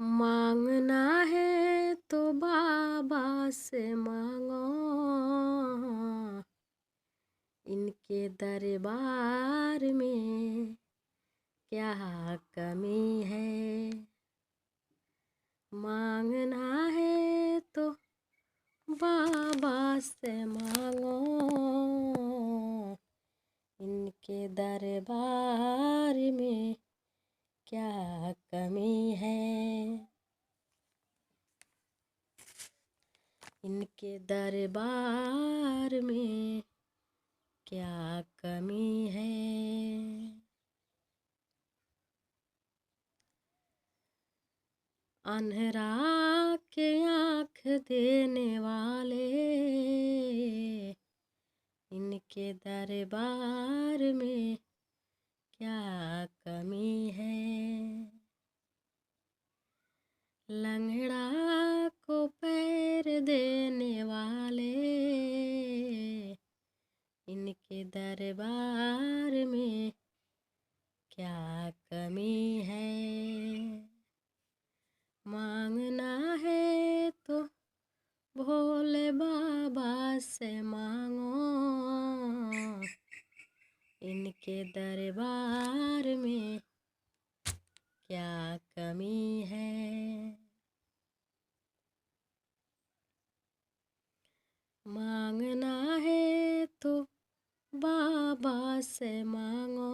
मांगना है तो बाबा से मांगो, इनके दरबार में क्या कमी है। मांगना है तो बाबा से मांगो, इनके दरबार में क्या कमी है। इनके दरबार में क्या कमी है। अंधरा के आँख देने वाले, इनके दरबार में क्या कमी है। लंगड़ा को पैर देने वाले, इनके दरबार में क्या कमी है। मांगना है तो भोले बाबा से मांगो, इनके दरबार में क्या कमी है। मांगना है तो बाबा से मांगो,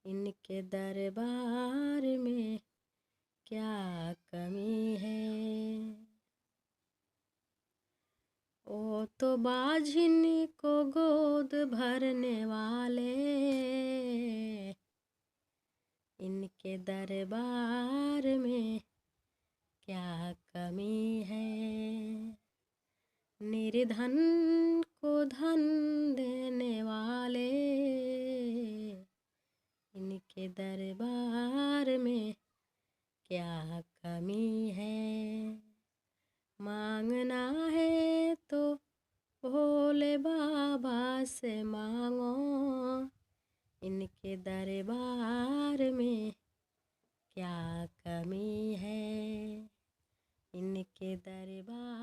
इनके दरबार में क्या कमी है। ओ तो बाझिन को गोद भरने वाले, इनके दरबार में क्या कमी है। निर्धन को धन देने वाले, इनके दरबार में क्या कमी है। मांगना है तो भोले बाबा से मांगो, इनके दरबार में क्या कमी है। इनके दरबार